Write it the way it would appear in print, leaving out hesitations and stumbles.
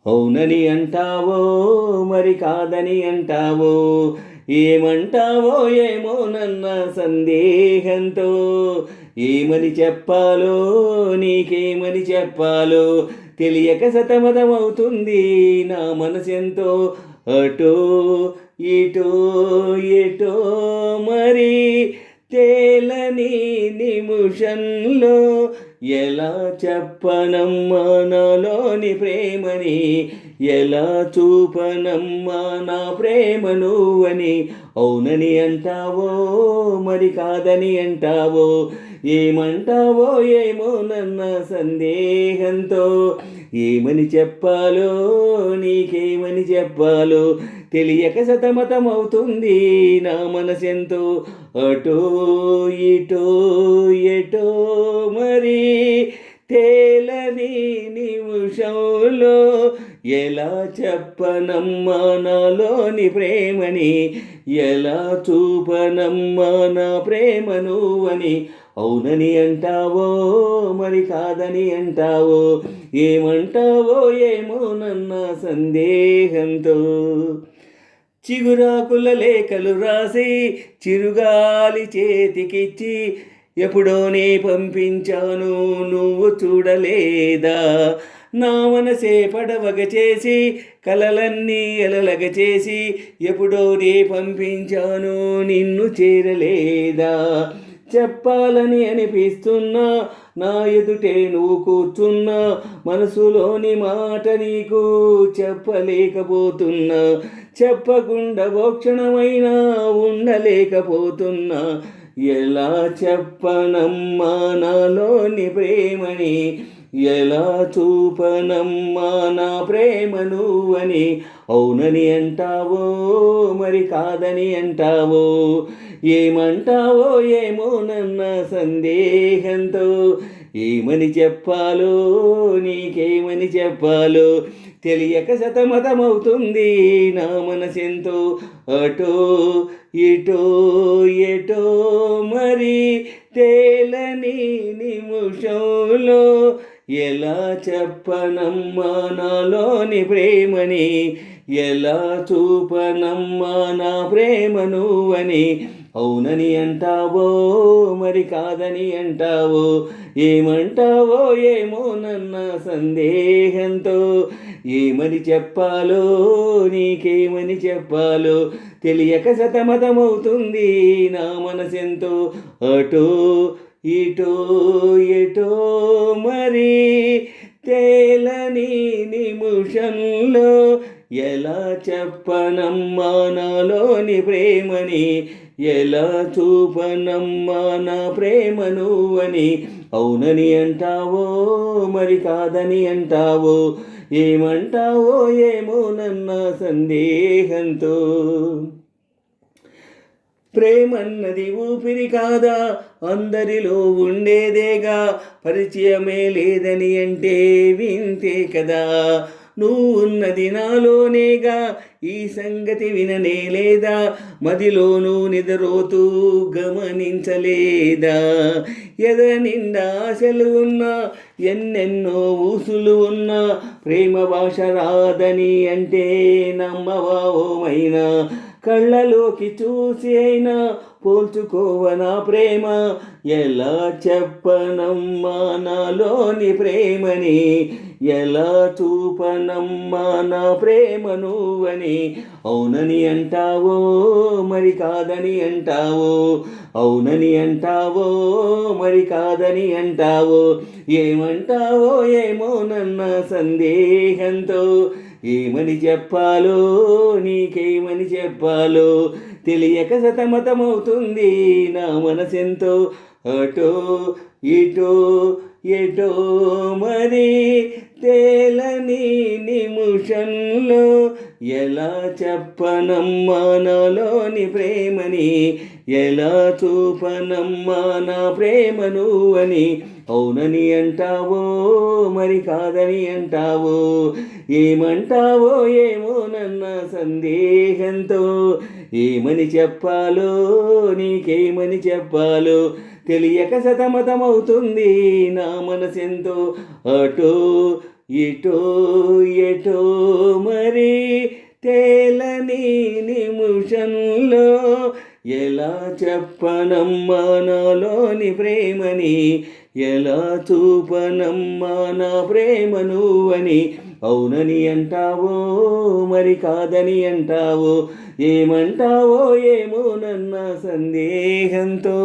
అవునని అంటావో మరి కాదని అంటావో, ఏమంటావో ఏమో నన్న సందేహంతో. ఏమని చెప్పాలో నీకేమని చెప్పాలో తెలియక సతమతమవుతుంది నా మనసెంతో. అటో ఇటో ఎటో మరి తేలని నిమిషంలో ఎలా చెప్పనమ్మా నాలోని ప్రేమని, ఎలా చూపనమ్మా నా ప్రేమ నువ్వని. అవునని అంటావో మరి కాదని అంటావో, ఏమంటావో ఏమో నన్న సందేహంతో. ఏమని చెప్పాలో నీకేమని చెప్పాలో తెలియక సతమతమవుతుంది నా మనసెంతో. అటో ఇటో ఎటో మరి తేలని నిమిషంలో ఎలా చెప్పనమ్మా నాలోని ప్రేమని, ఎలా చూపనమ్మా నా ప్రేమ నువ్వని. అవునని అంటావో మరి కాదని అంటావో, ఏమంటావో ఏమో నన్న సందేహంతో. చిగురాకుల లేఖలు రాసి చిరుగాలి చేతికిచ్చి ఎప్పుడోనే పంపించాను నువ్వు చూడలేదా. నా మనసే పడవగ చేసి కలలన్నీ అలలగ చేసి ఎప్పుడోనే పంపించాను నిన్ను చేరలేదా. చెప్పాలని అనిపిస్తున్నా నా ఎదుటే నువ్వు కూర్చున్నా, మనసులోని మాట నీకు చెప్పలేకపోతున్నా. చెప్పకుండా ఓ క్షణమైనా ఉండలేకపోతున్నా. ఎలా చెప్పనమ్మా నాలోని ప్రేమని, ఎలా చూపనమ్మా నా ప్రేమ నువ్వని. అవునని అంటావో మరి కాదని అంటావో, ఏమంటావో ఏమో నన్న సందేహంతో. ఏమని చెప్పాలో నీకేమని చెప్పాలో తెలియక సతమతమవుతుంది నా మనసెంతో. అటో ఇటో ఎటో మరి తేలని నిమిషంలో ఎలా చెప్పనమ్మా నాలోని ప్రేమని, ఎలా చూపనమ్మా నా ప్రేమ నువ్వని. అవునని అంటావో మరి కాదని అంటావో, ఏమంటావో ఏమో నన్న సందేహంతో. ఏమని చెప్పాలో నీకేమని చెప్పాలో తెలియక సతమతమవుతుంది నా మనసెంతో. అటో ఇటో ఎటో మరి తేలని నిమిషంలో ఎలా చెప్పనమ్మా నాలోని ప్రేమని, ఎలా చూపనమ్మా నా ప్రేమ నువ్వని. అవునని అంటావో మరి కాదని అంటావో, ఏమంటావో ఏమో నన్న సందేహంతో. ప్రేమన్నది ఊపిరి కాదా, అందరిలో ఉండేదేగా, పరిచయమే లేదని అంటే వింతే కదా. నువ్వు ఉన్నది నాలోనేగా, ఈ సంగతి విననే లేదా, మదిలోనూ నిద్రోతూ గమనించలేదా. ఎద నిండా ఆశలు ఉన్నా, ఎన్నెన్నో ఊసులు ఉన్నా, ప్రేమ భాష రాదని అంటే నమ్మవా ఓమైనా. కళ్ళలోకి చూసి అయినా పోల్చుకోవనా ప్రేమ, ఎలా చెప్పనమ్మా నాలోని ప్రేమని, ఎలా చూపనమ్మా నా ప్రేమ నువ్వని. అవునని అంటావో మరి కాదని అంటావో, అవునని అంటావో మరి కాదని అంటావో, ఏమంటావో ఏమో నన్న సందేహంతో. ఏమని చెప్పాలో నీకేమని చెప్పాలో తెలియక సతమతమవుతుంది నా మనసెంతో. అటో ఇటో ఎటో మరి తేలని నిమిషంలో ఎలా చెప్పనమ్మా నాలోని ప్రేమని, ఎలా చూపనమ్మా నా ప్రేమ నువ్వని. అవునని అంటావో మరి కాదని అంటావో, ఏమంటావో ఏమో నన్న సందేహంతో. ఏమని చెప్పాలో నీకేమని చెప్పాలో తెలియక సతమతమవుతుంది నా మనసెంతో. అటో ఎటో ఎటో మరి తేలని నిమిషంలో ఎలా చెప్పనమ్మా నాలోని ప్రేమని, ఎలా చూపనమ్మా నా ప్రేమ నువ్వని. అవునని అంటావో మరి కాదని అంటావో, ఏమంటావో ఏమో నన్న సందేహంతో.